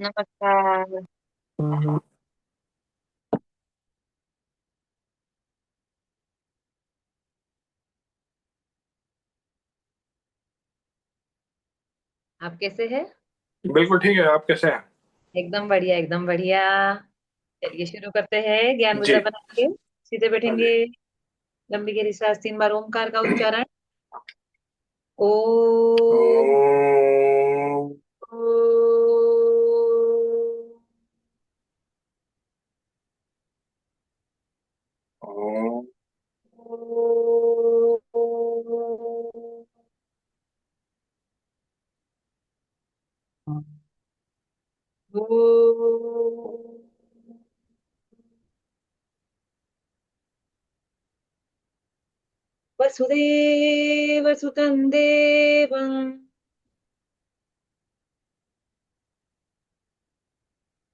नमस्कार। हम्म। आप कैसे हैं? बिल्कुल ठीक है। आप कैसे हैं? एकदम बढ़िया, एकदम बढ़िया। चलिए शुरू करते हैं। ज्ञान जी। मुद्रा बनाएंगे, सीधे हाँ जी। बैठेंगे। लंबी गहरी सांस, 3 बार ओमकार का उच्चारण। ओ। ओम। ओम। वसुदेव सुतं देवं।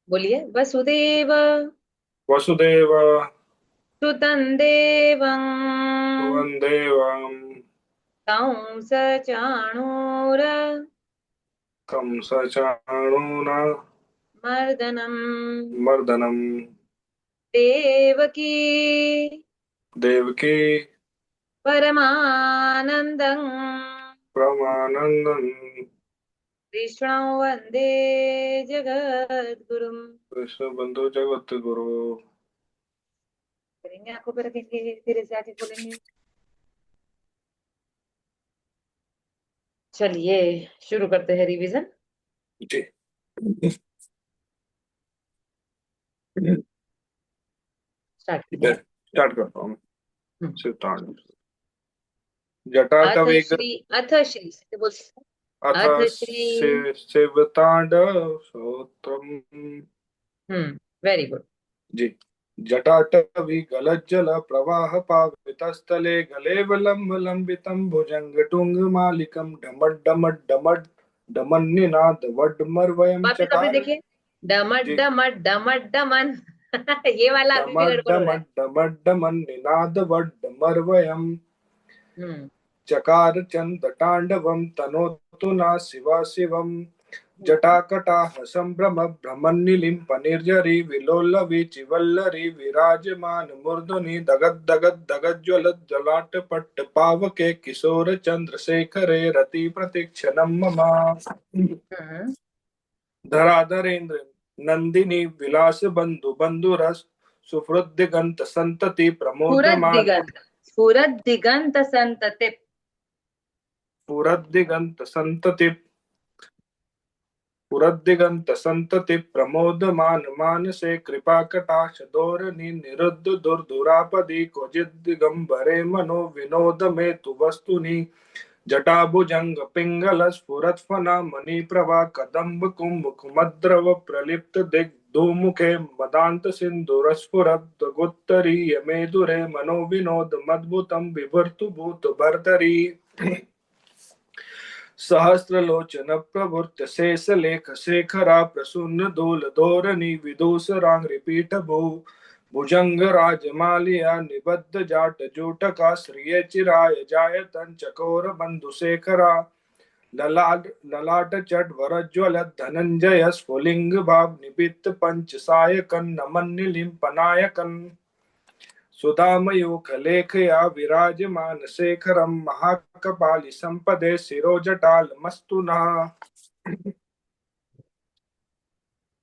बोलिए, वसुदेव वसुदेव सुतं देवं। सुवन्देवं कंस चाणूर कंसचाणूर मर्दनम। मर्दनम देवकी देवकी परमानन्दं। परमानंदं कृष्णं वन्दे जगद्गुरुम्। कृष्ण बंधु जगत गुरु। करेंगे, आंखों पे रखेंगे, धीरे से आंखें खोलेंगे। चलिए शुरू करते हैं रिवीजन। जी। स्टार्ट कीजिए। स्टार्ट करता हूँ। हम्म। सिद्धांत अथ जटाटविक श्री, अथ श्री से बोल। अथ अथ श्री। शिवतांडव स्तोत्रम्। Very good. जी। जटाटवी गलज्जल प्रवाह पावितस्थले गलेवलम्ब लम्बितं भुजङ्गटुङ्गमालिकं डमड् डमड् डमड् डमन्निनाद वड्मर्वयं वापिस वापिस चकार। देखिए। डमट जी। डमट डमट डमन। ये वाला अभी भी डमड् गड़बड़ हो रहा है। डमड् डमड् डमन्निनाद वड्मर्वयम् हम्म। चकार चण्डताण्डवं तनोतु नः शिवा शिवम् हम्म। जटाकटाह संभ्रम भ्रमन्निलिम्पनिर्झरी विलोलवीचिवल्लरी विराजमान मूर्धनि दगद् दगद् दगज्ज्वलत् जलाटपट्ट पावके किशोर चन्द्रशेखरे रति प्रतीक्षणं मम हम्म। धराधरेन्द्र नंदिनी विलास बंधु बंधुरस सुहृद्दिगंत संतति स्फुरद प्रमोदमान दिगंत, स्फुरद दिगंत संतते। पुरद्दिगंत संतति पुरद्दिगंत संतति प्रमोदमान मानसे कृपा कटाक्ष धोरणी निरुद्ध दुर्धुरापदि क्वचिद् दिगंबरे मनो विनोद में तु वस्तुनि जटाभुजंग पिंगल स्फुरत्फना मणिप्रभा कदम्ब कुंभकुमद्रव प्रलिप्त दिग्धूमुखे मदान्त सिंधुरस्फुरद् गुत्तरीय मेदुरे मनो विनोद मद्भुतं बिभर्तु भूत भर्तरी सहस्रलोचन प्रभुर्त शेष लेख शेखरा प्रसून्न धूल धोरणी विदूषरांग्रि पीठ भू भुजंग राजमालिया निबद्ध जाट जूटका श्रिय चिराय जायतन चकोर बंधु शेखरा ललाट ललाट चट वरज्वल धनंजय स्फुलिंग भाव निबित पंच सायकन नमन निलिंपनायकन सुधामयूखलेखया विराजमान शेखरं महाकपालि संपदे शिरोजटालमस्तु नः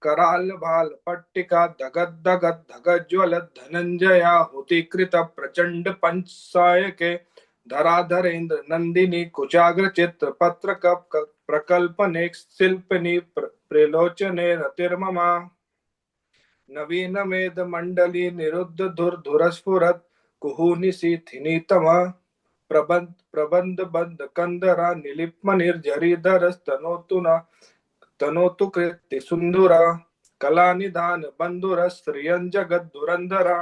कराल भाल पट्टिका धगद धगद धगज्वल धनंजयाहुतिकृत प्रचंड पंचसायके धराधरेन्द्र नंदिनी कुचाग्र चित्र पत्र कप प्रकल्पने शिल्पनि प्रलोचने रतिर्ममा नवीन मेध मंडली निरुद्ध धुर धुरस्फुरत कुहूनि सीथिनी तम प्रबंध प्रबंध बंध कंदरा निलिप्म निर्झरीधर स्तनोतु न तनोतु कृति सुंदुरा कला निधान बंधुर स्त्रियं जगत दुरंधरा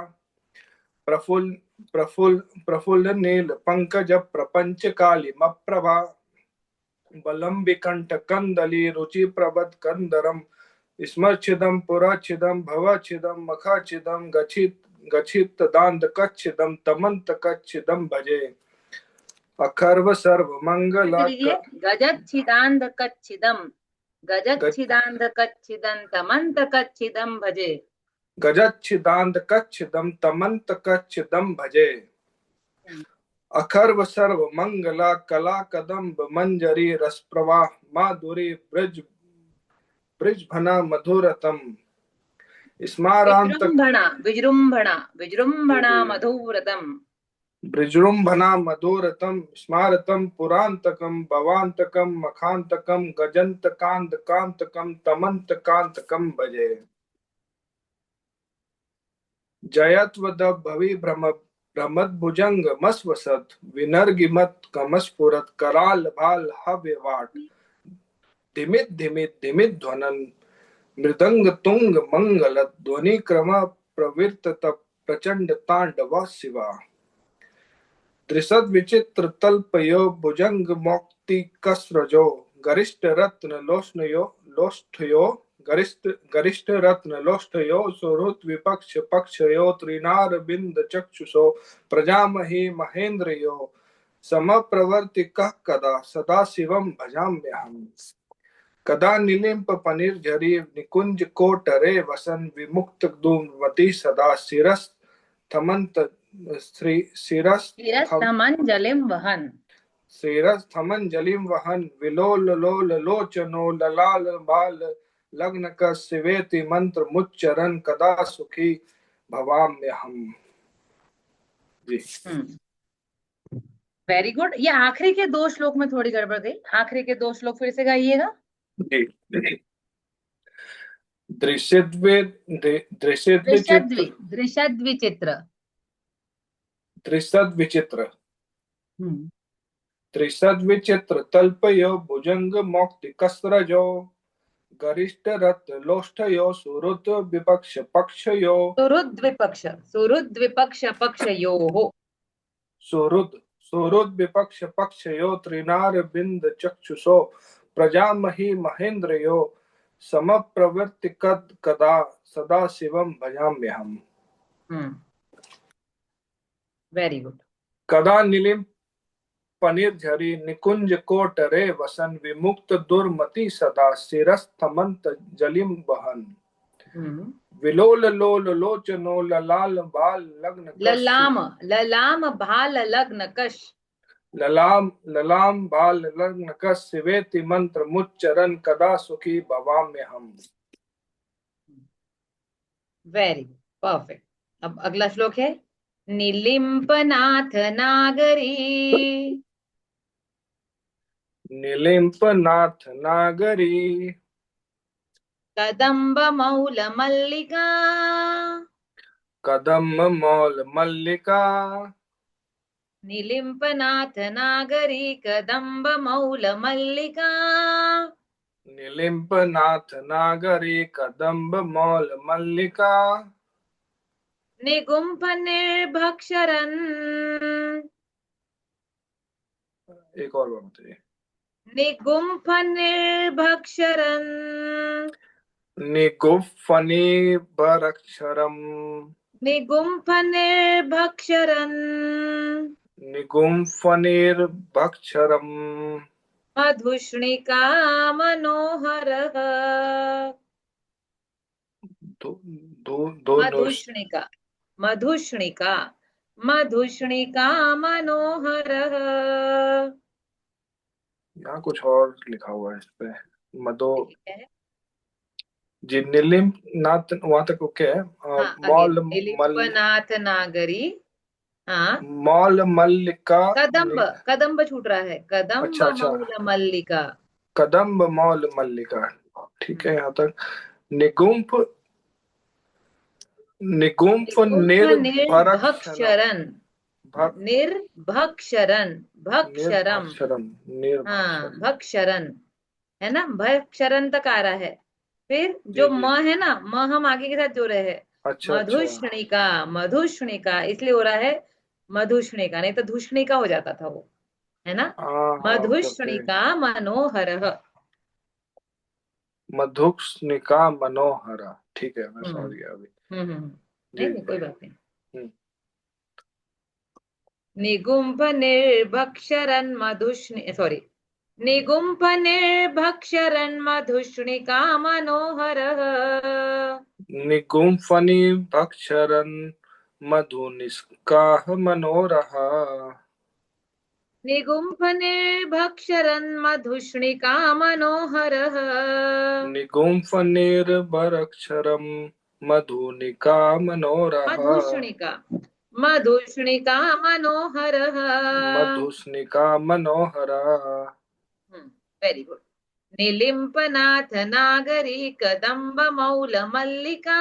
प्रफुल्ल प्रफुल्ल प्रफुल्ल नील पंकज प्रपंच काली मप्रभा बलम विकंठ कंदली रुचि प्रबद कंदरम स्मर्च्छिदं पुराच्छिदं भवाच्छिदं मखाच्छिदं गच्छित गच्छित दान्त कच्छिदं तमन्त कच्छिदं भजे अखर्व सर्व मंगला फिर से लीजिए। गजत छिदांध कच्छिदम। गजच्छिदान्ध कच्छिदन्तमन्त कच्छिदं भजे। गजच्छिदान्त कच्छिदम तमंत कच्छिदम भजे। अखर्व सर्व मंगला कला कदम्ब मंजरी रस प्रवाह माधुरी ब्रज ब्रिजभना मधुरतम स्मारांत। विजृंभणा विजृंभणा जी विजृंभणा जी। मधुव्रतम। ब्रिजृंभना मधुरतम स्मारतम पुरांतकम भवांतकम मखांतकम गजंत कांत कांतकम तमंत कांतकम भजे। जयत्वद भवि भ्रम भ्रमद्भुजंग मस्वसत विनर्गिमत कमस्फुरत कराल भाल हव्यवाट धिमित धिमित धिमित ध्वनन मृदंग तुंग मंगल ध्वनि क्रम प्रवृत्त प्रचंड तांडव शिवा। त्रिसद विचित्र तल्पयो भुजंग मौक्ति कसरजो गरिष्ठ रत्न लोष्णयो लोष्ठयो गरिष्ठ गरिष्ठ रत्न लोष्ठयो सुहृत विपक्ष पक्षयो त्रिनार बिंद चक्षुषो प्रजामहि महेन्द्रयो समप्रवर्तिकः कदा सदा शिवं भजाम्यहम्। कदा निलिम्प पनिर्झरी निकुंज कोटरे वसन विमुक्त दूमवती सदा शिरस थमंत श्री शिरस शिरस्तमंजलिं वहन। शिरस थमन जलिम वहन विलोल लोल लोचनो ललाल बाल लग्न का शिवेति मंत्र मुच्चरण कदा सुखी भवाम्य हम। जी वेरी गुड। ये आखिरी के दो श्लोक में थोड़ी गड़बड़ गई, आखिरी के दो श्लोक फिर से गाइएगा। जी। दृश्यद्वे दृश्यद्विचित्र दृशद्विचित्र। त्रिसद्विचित्र त्रिसद्विचित्र तल्पयो भुजंग मौक्ति कसरजो गरिष्ठ रथ लोष्ठयो सुहृत विपक्ष पक्षयो सुहृद्विपक्ष पक्षयोः। सुहृद सुहृद विपक्ष पक्षयो त्रिनार बिंद चक्षुषो प्रजामहि महेन्द्रयो समप्रवृत्ति कदा सदा शिवम भजाम्यहम्। Very good. कदा नीलिम पनिर्झरी निकुंज कोटरे वसन विमुक्त दुर्मति सदा शिरस्थमंत जलिम बहन विलोल लोल लोचनो ललाल बाल लग्न ललाम ललाम भाल लग्न कश। ललाम ललाम बाल लग्न कस शिवेति मंत्र मुच्चरण कदा सुखी भवाम्य हम। Very good, perfect. अब अगला श्लोक है निलिम्पनाथ नागरी। निलिम्पनाथ नागरी कदम्ब मौल मल्लिका। कदम मौल मल्लिका निलिम्पनाथ नागरी कदम्ब मौल मल्लिका। निलिम्पनाथ नागरी कदम्ब मौल मल्लिका निगुम्फ निर्भक्षरन्। एक और बार बताइए। निगुम्फ निर्भक्षरन्। निगुम्फनी बरक्षरम निगुम्फ निर्भक्षरन्। निगुम्फनिर्भक्षरम मधुष्णिका मनोहरः। मधुष्णिका मधुष्णिका मधुष्णिका मनोहरः। यहाँ कुछ और लिखा हुआ है इस पे मधो है। जी नीलिम नाथ वहां तक ओके है। हाँ, मॉल अगेन निलिम्पनाथ नागरी। हाँ, मॉल मल्लिका कदम्ब कदम्ब छूट रहा है। कदम्ब अच्छा अच्छा मौल मल्लिका। कदम्ब मॉल मल्लिका ठीक है यहाँ तक। निगुम्फ निगुम्फ निर्भक्षरम निर्भक्षरन। निर्भक्षरन भक्षरम। निर्भक्षरम हाँ, निर्भक्षरम भक्षरन है ना, भक्षरन तक आ रहा है। फिर जी जो जी म है ना, म हम आगे के साथ जोड़ रहे हैं। अच्छा अच्छा मधुष्णिका मधुष्णिका इसलिए हो रहा है मधुष्णिका, नहीं तो धूष्णिका हो जाता था वो, है ना। हाँ हाँ ओके ओके। मधुष्णिका मनोहर। मधुस्निका मनोहरा ठीक है मैं समझ हम्म गया अभी। नहीं जी नहीं, कोई बात नहीं। हम्म, निगुम्भ निर्भक्षरन मधुष्णि सॉरी निगुम्फ निर्भक्षरन् मधुष्णिका मनोहरः। निगुम्फनिभक्षरन् मधुनिष्काः मनोरः। निगुम्फ निर्भक्षरन् मधुष्णिका मनोहरः। निगुम्फनिर्भरक्षरम् मधुनिका मनोरः। मधुष्णिका, मधुष्णिका मनोहरः। मधुस्निका मनोहरा। Very good. निलिम्पनाथ नागरी कदम्ब मौल मल्लिका।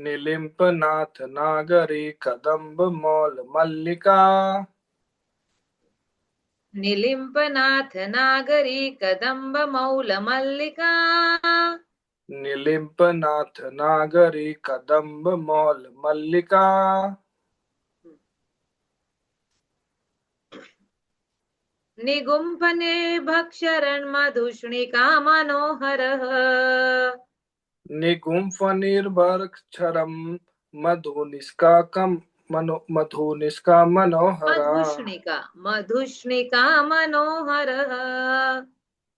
निलिम्पनाथ नागरी कदम्ब मौल मल्लिका। निलिम्पनाथ नागरी कदम्ब मौल मल्लिका। निलिम्पनाथ नागरी कदम्ब मौल मल्लिका। निगुम्फ निर्भक्षरन् मधुष्णिका मनोहरः। निगुम्फनिर्भरक्षरम् मधुनिष्काकम् मधुनिष्का मनोहरा। मधुष्णिका, मधुष्णिका मनोहरः।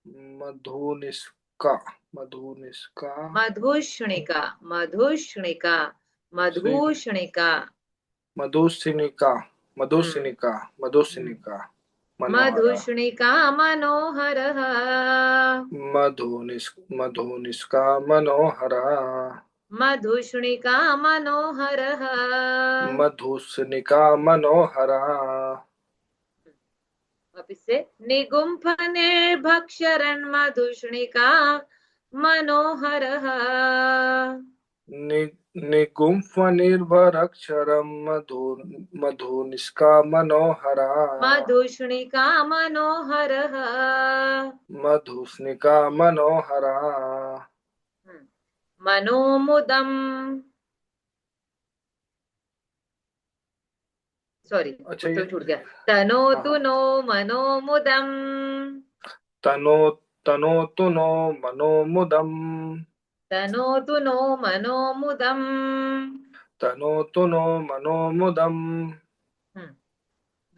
मधुनिष्का मधुनिष्का मधुष्णिका, मधुष्णिका, मधुष्णिका। मधुसिनिका हम्म मधुसिनिका हम्म। मधुसिनिका मनोहरा। मधुष्णिका मनोहरः। मधुनिष्का मनोहरा। मधुष्णिका मनोहरः। मधुस्निका मनोहरा। वापिस से, निगुम्फ निर्भक्षरन् मधुष्णिका मनोहरः। निगुम्फनिर्भरक्षरम् मधुनिष्का मनोहरा। मधुष्णिका मनोहरः। मधुस्निका मनोहरा। मनोमुदम्, सॉरी अच्छा, कुछ ये तो छूट गया। तनोतु हाँ। नो मनोमुदम्। तनो तनोतु नो मनोमुदम्। तनोतु नो मनोमुदम्। तनोतु नो मनोमुदम्।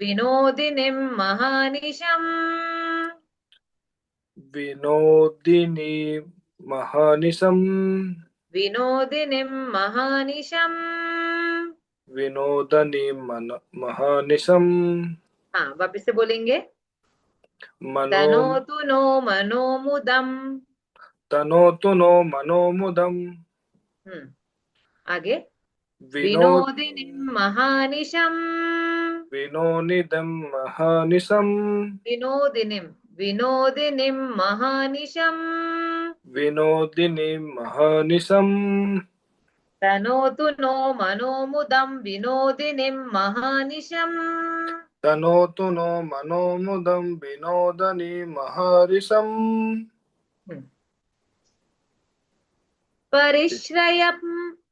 विनोदिनीं महानिशम्। विनोदिनी महनिशम्। विनोदिनीं महानिशम्। विनोदनी महनिशम्। हाँ, वापिस से बोलेंगे। मनो तनोतु नो मनोमुदम्। तनोतु नो मनोमुदम्। आगे। विनोद विनोदिनीं महानिशम्। विनोनिदम् महनिशम्। विनोदिनीं, विनोदिनीं महानिशम्। विनोदिनी महनिशम्। तनोतु नो मनोमुदं विनोदिनीं महानिशम्। तनोतु नो मनोमुदम् विनोदनी महर्षम्। परिश्रय,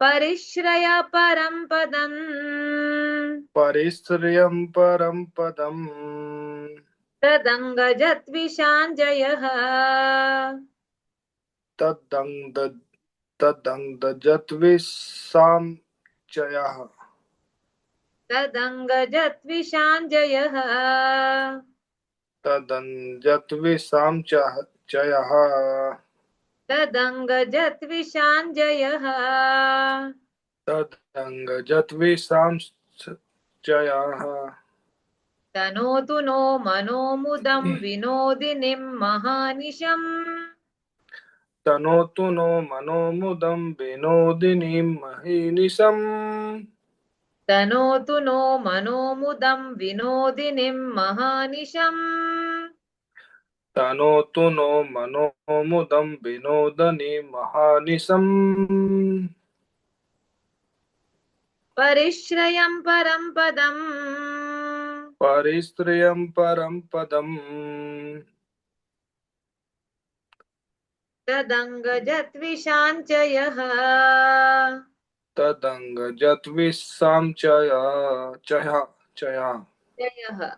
परिश्रय परं पदम्। परिश्रियम् परम् पदम्। तदङ्गजद्विषाञ्जयः। तदङ्ग तदङ्गजत्विषाम् चयः। तदङ्गजद्विषाञ्जयः। तदञ्जत्विषाम् चयः। तदङ्गजद्विषाञ्जयः। तदङ्गजत्विषाम् चयः। तनोतु नो मनोमुदं विनोदिनीं महानिशम्। तनोतु नो मनोमुदम् विनोदिनीम् महिनिशम्। तनोतु नो मनोमुदं विनोदिनीं महानिशम्। तनोतु नो मनोमुदम् विनोदनीम् महानिशम्। परिश्रयं परं पदम्। परिश्रियम् परम् पदम्। तदङ्गजद्विषाञ्चयः। तदङ्गजत्विषाम् चयः चयः जयः, चयः।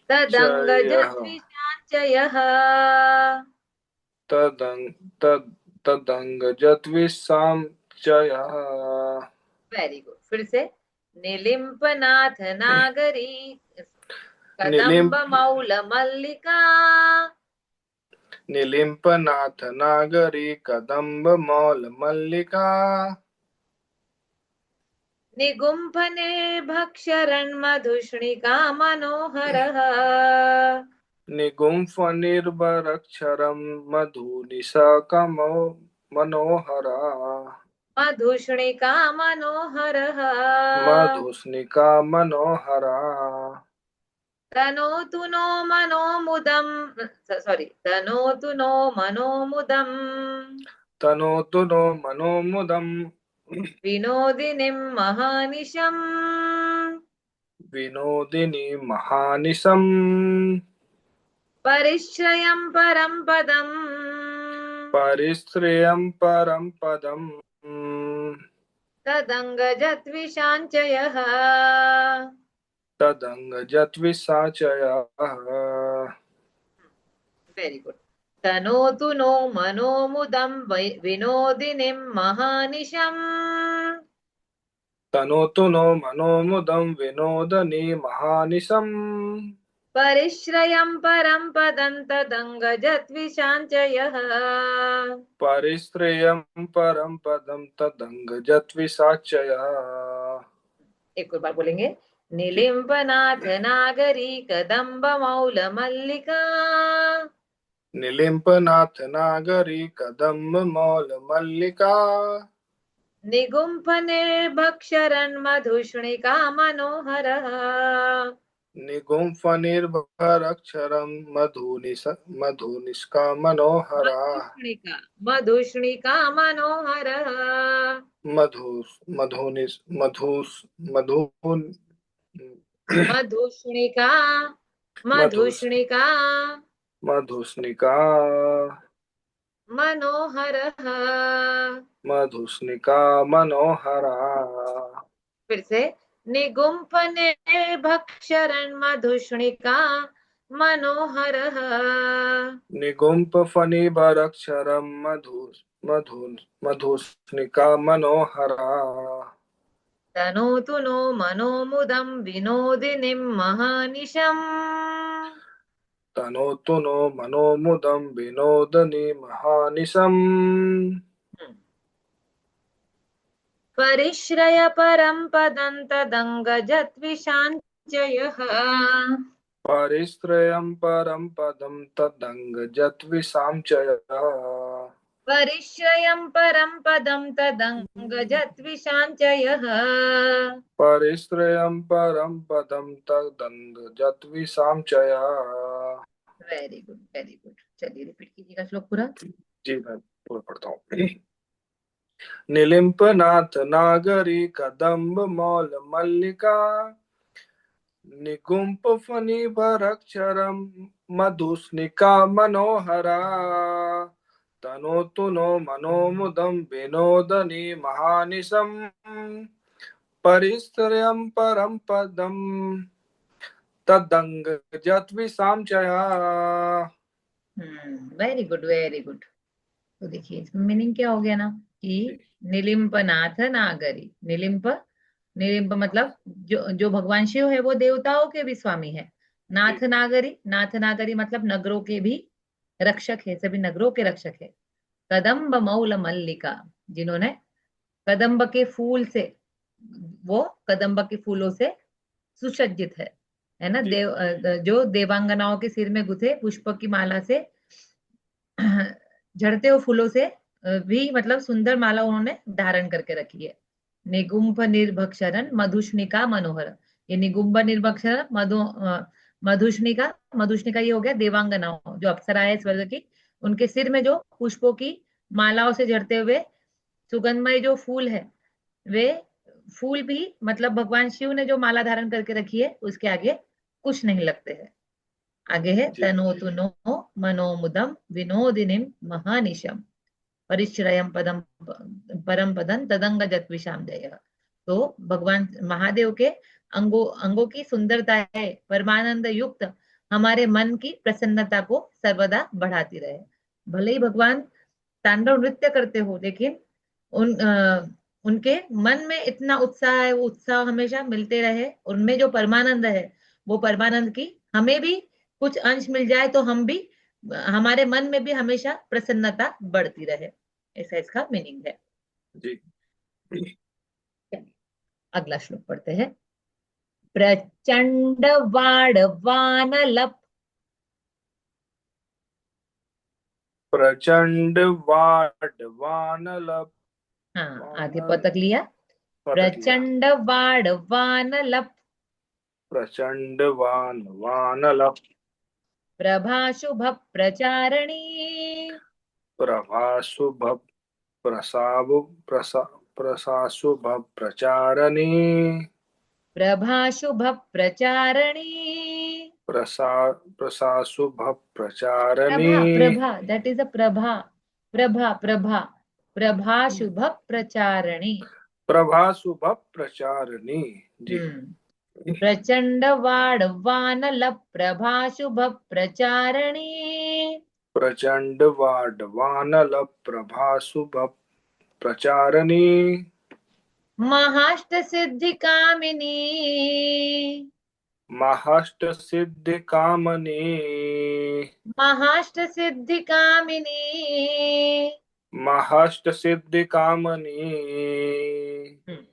तदङ्गजद्विषाञ्चयः। तदङ्गजत्विषाम् चयः। वेरी गुड, फिर से। निलिम्पनाथ नागरी, निलिम कदम्ब मौल मल्लिका निलिम्प नाथ नागरी कदम्ब मौल मल्लिका निगुम्फ निर्भक्षरन् मधुष्णिका मनोहरः निगुम्फ निर्भरक्षरम मधुनिशकमो मनोहरा मधुष्णिका मनोहरः मधुस्निका मनोहरा तनोतु नो मनोमुदम् सॉरी तनोतु नो मनोमुदम् तनोतु नो मनोमुदम विनोदिनीं महानिशम् विनोदिनी महानिशम परिश्रयं परं पदम् परिश्रेयं परम पदम तदङ्गजद्विषाञ्चयः तदङ्गजद्विषाचयः वेरी गुड तनोतु नो मनोमुदं विनोदिनीं महानिशम् तनोतु नो मनोमुदं विनोदनी महानिशम् परिश्रयं परं पदं तदङ्गजद्विषाञ्चयः परिश्रेयं परम पदम तदङ्गजद्विषाचयः। एक और बार बोलेंगे निलिम्बनाथ नागरी कदम्ब मौल मल्लिका निलिम्पनाथ नागरी कदम्ब मौल मल्लिका निगुम्फ निर्भक्षरन् मधुष्णिका मनोहरः निगुम्फ निर्भरक्षरं मधुनिष्का मनोहरा मधुष्णिका मधुष्णिका मनोहरः मधु मधुनिस मधुस मधु मधुष्णिका मधुस मधुष्णिका मधुस्निका मनोहरः मधुस्निका मनोहरा फिर से निगुम्फ निर्भक्षरन् मधुष्णिका मनोहरः निगुम्फ फणिभरक्षरं मधु मधुस्निका मनोहरा तनोतु नो मनोमुदं विनोदिनीं महानिशम् तनोतु नो मनोमुदं विनोदनी महानिशम् परिश्रय परं पदं तदङ्गजद्विषाञ्चयः परिश्रयं परं पदं तदङ्गजद्विषाञ्चयः परिश्रयं परं पदं तदङ्गजद्विषाञ्चयः परिश्रयं परं पदं तदङ्गजद्विषाञ्चयः। Very good very good. चलिए रिपीट कीजिएगा श्लोक पूरा। जी मैं पूरा पढ़ता हूँ। निलिम्पनाथ नागरी कदम्ब मौल मल्लिका निकुंप फणिभरक्षरं मधुस्निका मनोहरा तनोतु नो मनोमुदं विनोदनी महानिशम् परिश्रयं परं पदं तदङ्गजद्विषाञ्चयः। Very good very good. तो देखिए इसमें मीनिंग क्या हो गया ना कि निलिम्पनाथ नागरी। निलिम्प निलिम्प मतलब जो भगवान शिव है वो देवताओं के भी स्वामी है। नाथ नागरी नाथ नागरी मतलब नगरों के भी रक्षक है, सभी नगरों के रक्षक है। कदम्ब मौल मल्लिका जिन्होंने कदम्ब के फूल से, वो कदम्ब के फूलों से सुसज्जित है ना। जो देवांगनाओं के सिर में गुथे पुष्प की माला से, झड़ते हुए फूलों से भी मतलब सुंदर माला उन्होंने धारण करके रखी है। निगुम्भ निर्भक्षरन मधुष्णिका मनोहर। ये निगुम्भ निर्भक्षर मधुष्णिका, मधुष्णिका ये हो गया देवांगनाओं जो अप्सरा है स्वर्ग की, उनके सिर में जो पुष्पों की मालाओं से झड़ते हुए सुगंधमय जो फूल है, वे फूल भी मतलब भगवान शिव ने जो माला धारण करके रखी है उसके आगे कुछ नहीं लगते हैं। आगे है तनोतु नो मनोमुदम विनोदिनीम महानिशम परिश्रयम पदम परम पदम तदंगजत विषाम जय। तो भगवान महादेव के अंगों की सुंदरता है परमानंद युक्त हमारे मन की प्रसन्नता को सर्वदा बढ़ाती रहे। भले ही भगवान तांडव नृत्य करते हो लेकिन उनके मन में इतना उत्साह है, वो उत्साह हमेशा मिलते रहे। उनमें जो परमानंद है वो परमानंद की हमें भी कुछ अंश मिल जाए तो हम भी, हमारे मन में भी हमेशा प्रसन्नता बढ़ती रहे, ऐसा इसका मीनिंग है। जी। चलिए, अगला श्लोक पढ़ते हैं। प्रचंड वाणलप। प्रचंड वाडवानल हाँ, आगे वानल पतक लिया। पदक लिया। प्रचंड वाणलप। प्रचंड वानल प्रभाशुभ प्रचारिणी। प्रभासुभ प्रसावु प्रसाशुभ प्रचारणी। प्रभाशुभ प्रचारिणी। प्रसा प्रसाशुभ प्रचारणी। प्रभा प्रभा, दैट इज अ प्रभा। प्रभा प्रभा। प्रभा शुभ प्रचारिणी। प्रभासुभ प्रचारणी। जी। हम्म। प्रचंड वाणल प्रभा शुभ प्रचारिणी। प्रचंड वाडवानल प्रभासुभ प्रचारणी। महाष्ट सिद्धि कामिनी। महाष्ट सिद्धि कामनी। महाष्ट सिद्धि कामिनी। महाष्ट सिद्धि कामनी। हम्म।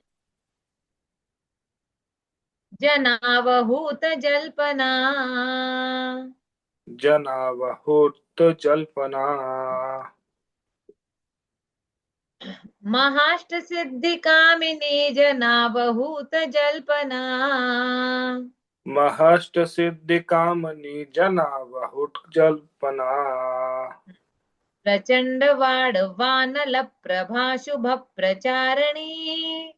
जनावहूत जल्पना। जनावहुत जल्पना। महाष्ट सिद्धि कामिनी जनावहूत जल्पना। महष्ट सिद्धि कामनी जनावहुत जल्पना। प्रचंड वाणल प्रभा शुभ प्रचारिणी।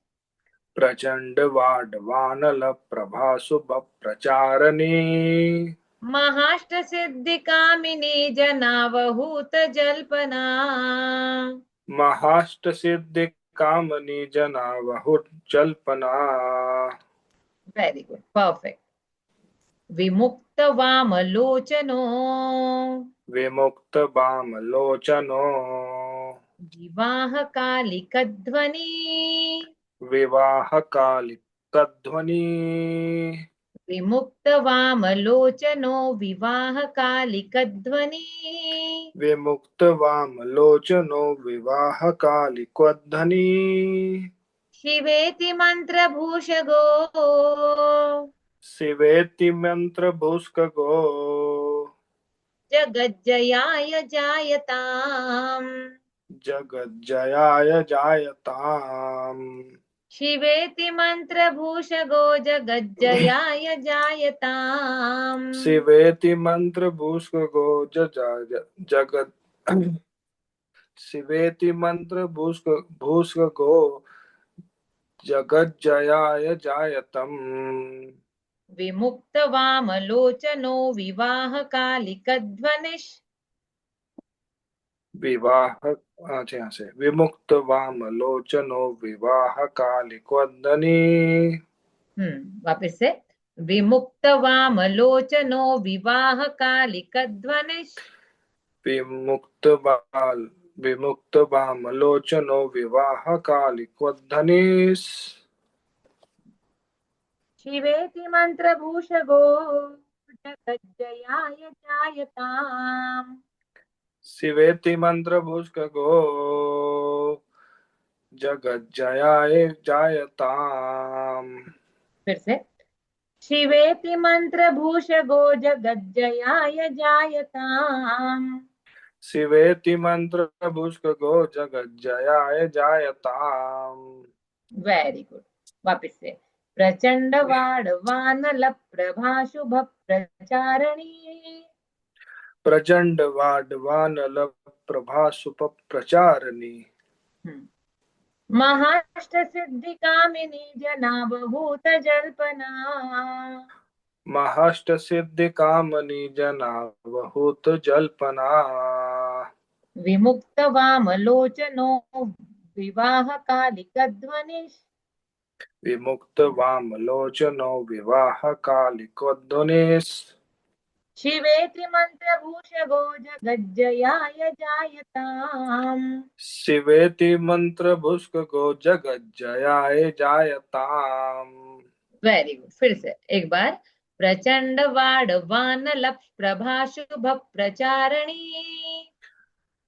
प्रचंड वाडवानल प्रभासुभ प्रचारणी। महाष्ट सिद्धि कामिनी जनावहूत जल्पना। महाष्ट सिद्धि कामनी जनावहुत जल्पना। Very good, perfect. विमुक्त वामलोचनो। विमुक्त बाम लोचनो। विवाह कालिकध्वनि। विवाह कालिक ध्वनि। विमुक्त वामलोचनो विवाह कालिकध्वनि। विमुक्त वाम लोचनो विवाह कालिक्वध्वनि। शिवेति मंत्रभूषगो। शिवेति मंत्र भूस्कगो। जगज्जयाय जायताम्। जगज्जयाय जायताम्। शिवेति मंत्रभूषगो जगज्जयाय जायताम्। शिवेति मंत्र भूस्कगो जगत शिवेति मंत्र भूस्कगो जगज्जयाय जायतम्। विमुक्त वामलोचनो विवाह कालिकध्वनिः। विवाह अच्छा यहाँ से विमुक्त वाम लोचनो विवाह कालिक्वदनी। वापस से। विमुक्त वामलोचनो विवाह कालिकध्वनिः। विमुक्त बाल विमुक्त वाम लोचनो विवाह कालिक्वदनी। शिवेति मंत्रभूषगो जगज्जयाय जायताम्। शिवेति मंत्र भूस्कगो जगज्जयाय जायताम्। फिर से। शिवेति मंत्रभूषगो जगज्जयाय जायताम्। शिवेति मंत्र भूस्कगो जगज्जयाय जायताम्। Very good. वापस से। प्रचंड वाणवानल प्रभा शुभ प्रचारिणी। प्रचंड वाडवानल प्रभासुप प्रचारिणी। महाष्ट सिद्धि कामिनी जनावभूत जल्पना। महष्ट सिद्धि कामनी जना बहुत जल्पना। विमुक्त वामलोचनो विवाह कालिकध्वनि। विमुक्त वाम लोचनो विवाह कालिकोद्वनिस्। शिवेति मंत्रभूषगो जगज्जयाय जायताम्। शिवेति मंत्र भुस्क गो जगज्जयाय जायताम्। वेरी गुड, फिर से एक बार। प्रचंड वाडवानल प्रभाशुभ प्रचारिणी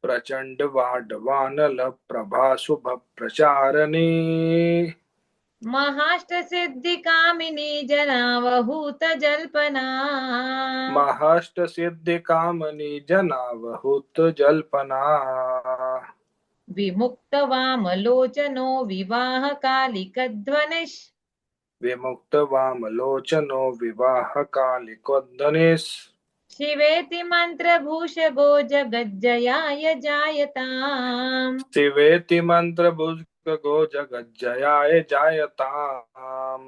प्रचंड वाडवानल प्रभा शुभ प्रचारिणी महाष्ट सिद्धि कामिनी जनावहूत जल्पना महाष्ट सिद्धि कामनी जना बहुत जल्पना विमुक्त वामलोचनो विवाह कालिकध्वनिश विमुक्त वामलोचनो विवाह कालिकोद्धनिस् शिवेति मंत्रभूषगो जगज्जयाय जायताम्। शिवेति मंत्र गो जगज्जयाय जायताम।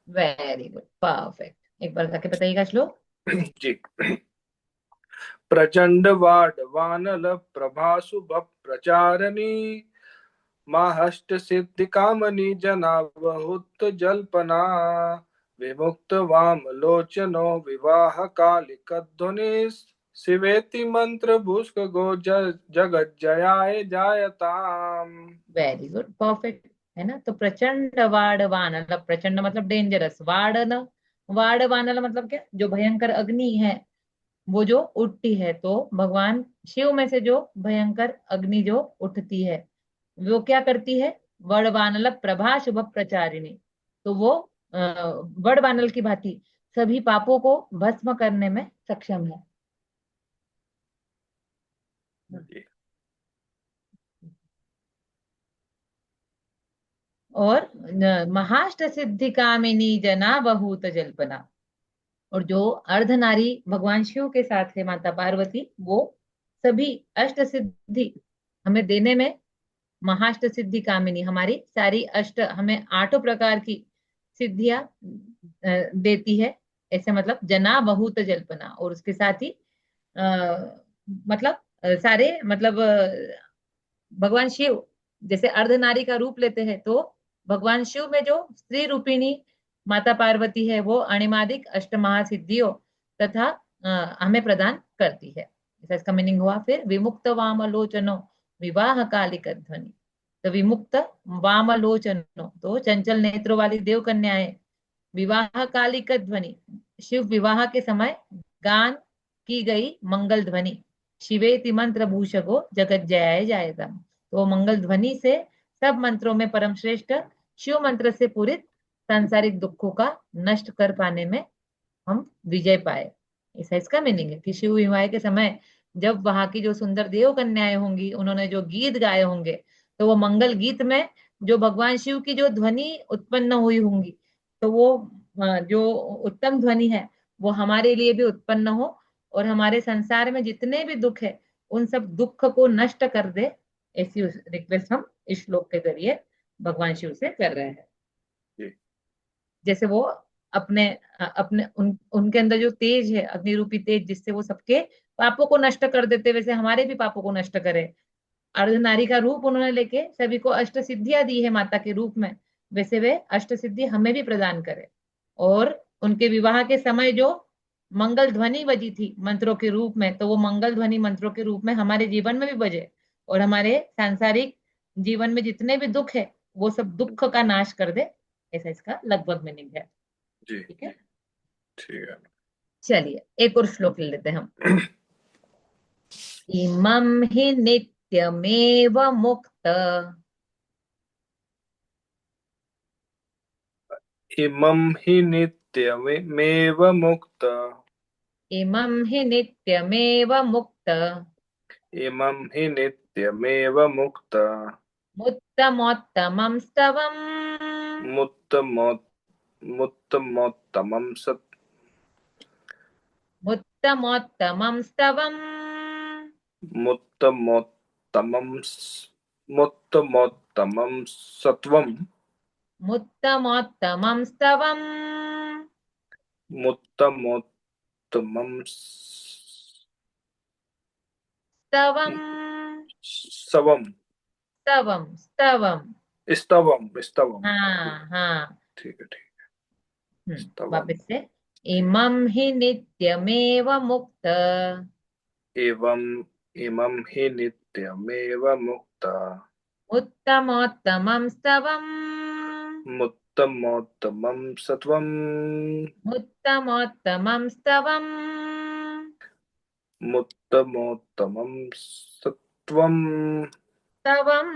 Very good, perfect. एक बार जाके बताइएगा श्लोक। जी। प्रचंड वाडवानल प्रभा शुभ प्रचारिणी महाष्ट सिद्धि कामनी जना बहुत जल्पना विमुक्त वामलोचनो विवाह कालिकध्वनि शिवेति मंत्र भूषक गो जगज्जयाय जायताम। वेरी गुड, परफेक्ट है ना। तो प्रचंड वाड़ वानल, प्रचंड मतलब डेंजरस, वाड़न वाड़ वानल मतलब क्या, जो भयंकर अग्नि है वो जो उठती है, तो भगवान शिव में से जो भयंकर अग्नि जो उठती है वो क्या करती है, वड़ वानल प्रभा शुभ प्रचारिणी। तो वो वड़ वानल की भांति सभी पापों को भस्म करने में सक्षम है। और महाष्ट सिद्धि कामिनी जना बहुत जल्पना। और जो अर्धनारी भगवान शिव के साथ है माता पार्वती, वो सभी अष्ट सिद्धि हमें देने में महाष्ट सिद्धि कामिनी, हमारी सारी अष्ट, हमें आठों प्रकार की सिद्धियां देती है। ऐसे मतलब जना बहुत जल्पना, और उसके साथ ही मतलब सारे मतलब भगवान शिव जैसे अर्धनारी का रूप लेते हैं, तो भगवान शिव में जो स्त्री रूपिणी माता पार्वती है वो अणिमादिक अष्ट महासिद्धियों तथा हमें प्रदान करती है। ऐसा इसका मीनिंग हुआ। फिर विमुक्त वामलोचनो विवाह कालिक ध्वनि। तो विमुक्त वामलोचनो तो चंचल नेत्रों वाली देव कन्याएं, विवाह कालिक ध्वनि शिव विवाह के समय गान की गई मंगल ध्वनि, शिवेति मंत्र भूषगो जगत जयाय जायता। तो मंगल ध्वनि से सब मंत्रों में परम श्रेष्ठ शिव मंत्र से पूरित सांसारिक दुखों का नष्ट कर पाने में हम विजय पाए। ऐसा इसका मीनिंग है कि शिव विवाह के समय जब वहां की जो सुंदर देव कन्याएं होंगी, उन्होंने जो गीत गाए होंगे, तो वो मंगल गीत में जो भगवान शिव की जो ध्वनि उत्पन्न हुई होंगी, तो वो जो उत्तम ध्वनि है वो हमारे लिए भी उत्पन्न हो, और हमारे संसार में जितने भी दुख है उन सब दुख को नष्ट कर दे। ऐसी रिक्वेस्ट हम इस श्लोक के जरिए भगवान शिव से कर रहे हैं। जैसे वो अपने उनके अंदर जो तेज है, अग्नि रूपी तेज, जिससे वो सबके पापों को नष्ट कर देते, वैसे हमारे भी पापों को नष्ट करे। अर्धनारी का रूप उन्होंने लेके सभी को अष्ट सिद्धियां दी है माता के रूप में, वैसे वे अष्ट सिद्धि हमें भी प्रदान करे। और उनके विवाह के समय जो मंगल ध्वनि बजी थी मंत्रों के रूप में, तो वो मंगल ध्वनि मंत्रों के रूप में हमारे जीवन में भी बजे, और हमारे सांसारिक जीवन में जितने भी दुख है वो सब दुख का नाश कर दे। ऐसा इसका लगभग मीनिंग है। जी ठीक है, ठीक है। चलिए एक और श्लोक ले लेते हैं हम। इमं हि नित्यमेव मुक्त, इमं हि नित्यमेव मुक्त इमं हि नित्यमेव मुक्त इमं हि नित्यमेव मुक्त मुत्तमोत्तमं स्तवम् मुत्तमोत् मुत्तमोत्तमं सत् मुत्तमोत्तमं स्तवम् मुत्तमोत्तमं मुत्तमोत्तमं सत्वं मुत्तमोत्तमं स्तवम् मुत्तमोत्तमं स्तवम् सवं स्तवम् स्तवम्। स्तवं स्तवं। हाँ हाँ। ठीक है ठीक है स्तवं। वापस से। इमं हि नित्यमेव मुक्त एवं इमं हि नित्यमेव मुक्त उत्तमोत्तमं स्तवम् उत्तमोत्तमं सत्वम् उत्तमोत्तमं स्तवम् उत्तमोत्तमं सत्वम् स्तवम्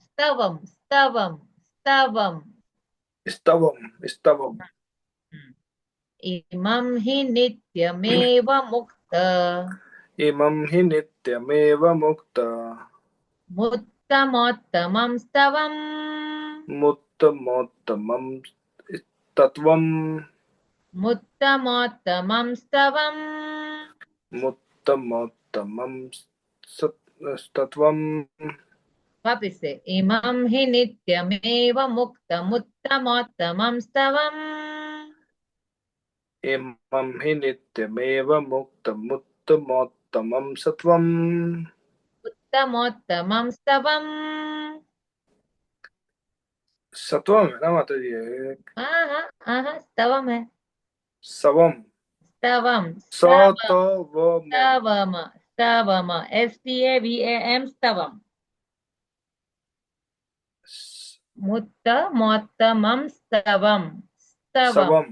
स्तवम् स्तवम् स्तवम् स्तवम् स्तवम् इमं हि नित्यमेव मुक्त इमं हि नित्यमेव मुक्त उत्तमोत्तमं स्तवम् उत्तमोत्तमं तत्त्वम् उत्तमोत्तमं स्तवम् उत्तमोत्तमं तत्त्वम् वापिस से इमं हि नित्यमेव मुक्तमुत्तमोत्तमं स्तवम् इमं हि नित्यमेव मुक्तमुत्तमोत्तमं सत्वम् उत्तमोत्तमं स्तवम् सत्वम है ना माता जी? हाँ हाँ स्तवम है सवम स्तवम स्तवम सतवम स्तवम स्तवम STAVAM स्तवम उत्तमोत्तमं स्तवम स्तवम सवम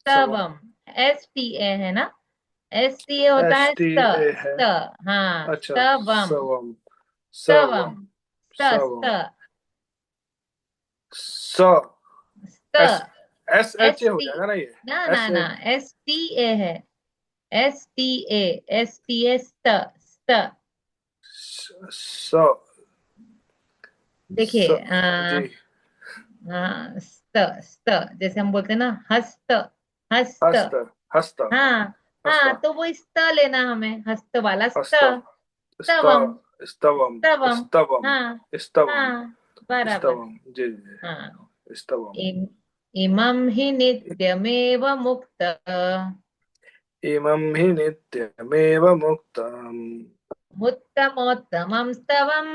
सवम स्तवम STA है ना STA होता एस है टी स्त ए है। स्त हाँ अच्छा स्तवम सवम स्तवम सवम स्त स्त सवम स स्त एस एस एच ए हो ST जाएगा ना ये? ना एस ना ना एच STA है STA स्त स्त स स देखिए जी हाँ स्त स्त जैसे हम बोलते हैं ना हस्त हस्त हस्त हस्त हाँ हस्त हाँ तो वो स्त लेना हमें हस्त वाला स्त हस्त स्त स्तवम स्तवम स्तवम स्तवम हाँ स्तवम हाँ बराबर स्तवम जी जी हाँ स्तवम इम, इमं हि नित्यमेव मुक्त इमं हि नित्यमेव मुक्तम् उत्तमोत्तमं स्तवम्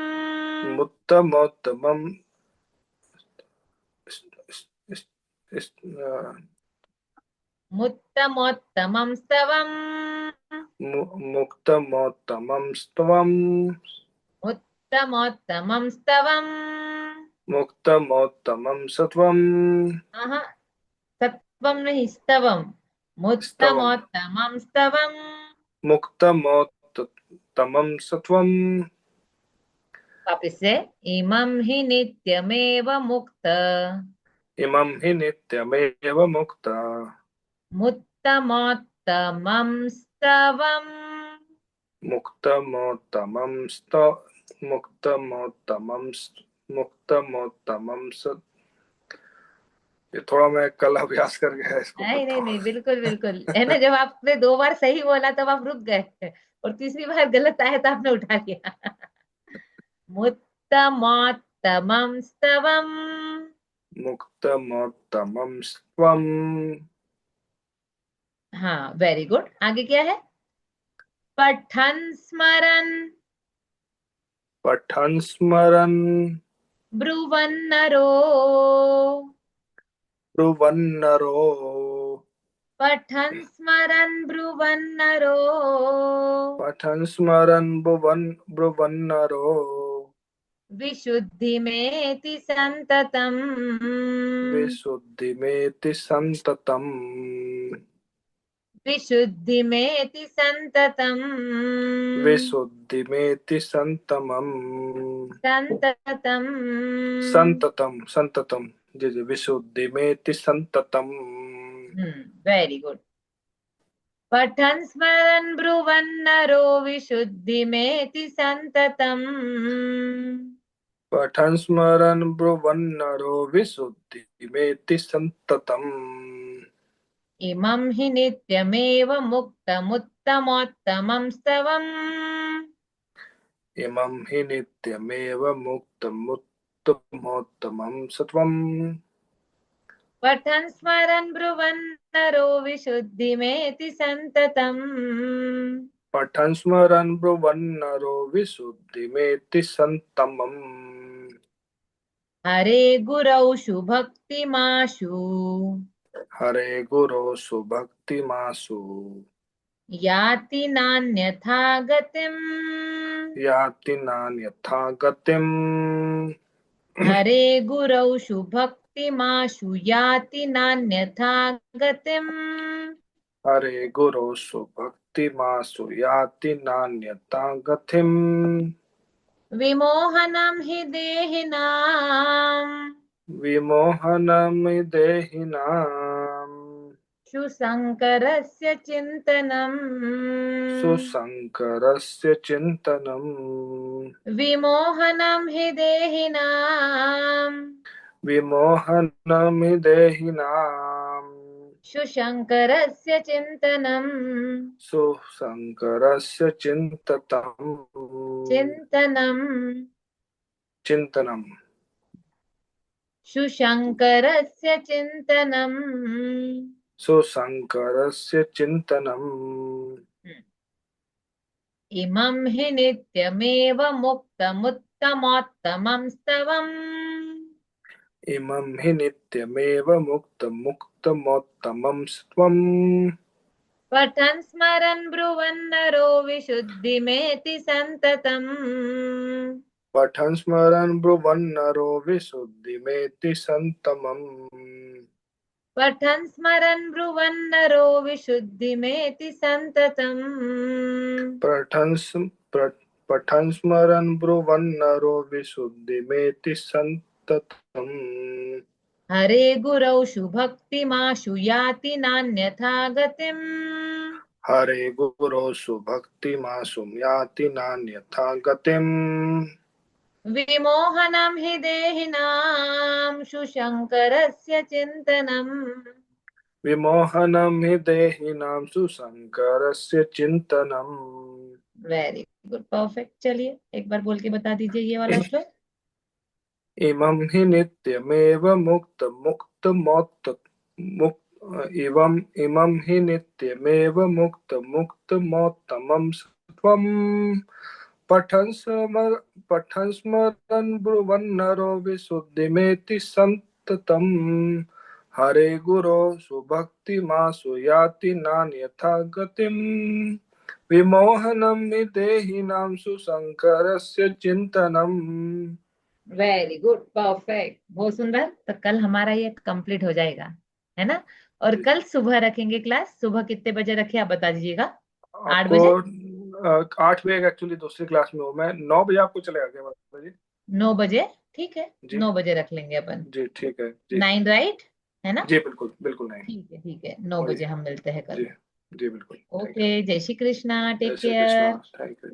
उत्तमोत्तमं उत्तमोत्तमं स्तवम् मुक्तमोत्तमं स्तवम् उत्तमोत्तमं स्तवम् मुक्तमोत्तमं सत्वम् आहा, सत्वं नहीं स्तवम् स्तवम् उत्तमोत्तमं स्तवम् मुक्तमोत्तमं सत्वम् वापिस से इमं हि नित्यमेव मुक्त इमं हि नित्यमेव मुक्त उत्तमोत्तमं स्तवम् मुक्तमोत्तमं मुक्तमोत्तमं मुक्तमोत्तमं ये थोड़ा मैं कल अभ्यास करके इसको नहीं करता नहीं हूँ। नहीं बिल्कुल बिल्कुल है ना जब आपने 2 बार सही बोला तब आप रुक गए और तीसरी बार गलत आया तो आपने उठा लिया उत्तमोत्तमं स्तवम् मुक्तमोत्तमं स्वम् हाँ वेरी गुड आगे क्या है पठन स्मरन पठन् स्मरन् ब्रुवन्नरो ब्रुवन्नरो पठन स्मरन ब्रुवन्नरो पठन् स्मरन् ब्रुवन्नरो विशुद्धिमेति संततम् विशुद्धिमेति सन्ततम् विशुद्धिमेति संततम् विशुद्धिमेति सन्तमम् संततम् सन्ततं सन्ततं जी जी विशुद्धिमेति सन्ततम् वेरी गुड पठन स्मरन् ब्रुवन्नरो विशुद्धिमेति संततम् पठन् स्मरन् ब्रुवन्नरो विशुद्धिमेति सन्ततम् इमं हि नित्यमेव मुक्तमुत्तमोत्तमं स्तवम् इमं हि नित्यमेव मुक्तमुत्तमोत्तमं सत्वम् पठन् स्मरन् ब्रुवन्नरो विशुद्धिमेति संततम् पठन् स्मरन् ब्रुवन्नरो विशुद्धिमेति सन्तमम् हरे गुरौ शुभक्तिमाशु हरे गुरो सुभक्तिमासु याति नान्यथा गतिम् याति नान्यथा गतिम् हरे गुरौ भक्तिमाशु याति नान्यथा गतिम्। हरे गुरो सुभक्ति मासु याति नान्यता गतिम्। विमोहनं हि देहिनाम् विमोहनम् देहिनाम् शुशङ्करस्य चिन्तनम्। सुशङ्करस्य चिन्तनम्। विमोहनं हि देहिनाम् विमोहनम् देहिनाम् शुशङ्करस्य चिन्तनम्। सुशङ्करस्य चिन्ततम्। चिन्तनम् चिन्तनम्। शुशङ्करस्य चिन्तनम्। सुशङ्करस्य चिन्तनम्। इमं हि नित्यमेव मुक्तमुत्तमोत्तमं स्तवम्। इमं हि नित्यमेव मुक्तमुत्तमोत्तमं त्वम्। पठन् स्मरन् ब्रुवन्नरो विशुद्धिमेति सन्ततम्। पठन् स्मरन् ब्रुवन्नरो विशुद्धिमेति सन्तमम्। पठन् स्मरन् ब्रुवन्नरो विशुद्धिमेति सन्ततम्। पठन् पठन् स्मरन् ब्रुवन्नरो विशुद्धिमेति सन्ततम्। हरे गुरौ भक्तिमाशु याति नान्यथा गतिम्। हरे गुरो सुभक्तिमासु याति नान्यथा गतिम्। विमोहनं हि देहिनां शुशङ्करस्य चिन्तनम्। विमोहनं हि देहिनां सुशङ्करस्य चिन्तनम्। Very good, perfect. चलिए एक बार बोल के बता दीजिए ये वाला श्लोक। इमं हि नित्यमेव इमं इमं हि नित्यमेव मुक्तमोत्तमं त्वम्। पठन् स्मरन् ब्रुवन्नरो विशुद्धिमेति सन्ततम्। हरे गुरो सुभक्तिमासु याति नान्यथा गतिम्। विमोहनं हि देहिनां सुशङ्करस्य चिन्तनम्। वेरी गुड, परफेक्ट, बहुत सुंदर। तो कल हमारा ये कंप्लीट हो जाएगा, है ना। और कल सुबह रखेंगे क्लास। सुबह कितने बजे रखे आप बता दीजिएगा। 8 आपको बजे 8 बजे एक्चुअली दूसरी क्लास में हूँ मैं। 9 बजे आपको चलेगा क्या? 12 बजे? 9 बजे ठीक है, जी 9 बजे रख लेंगे अपन। जी ठीक है जी। 9 राइट, है ना। जी बिल्कुल बिल्कुल नहीं। ठीक है ठीक है, 9 बजे वही। हम मिलते हैं जी कल। जी बिल्कुल। थैंक ओके, जय श्री कृष्णा, यू। जय take Shri Krishna. Care. Thank you.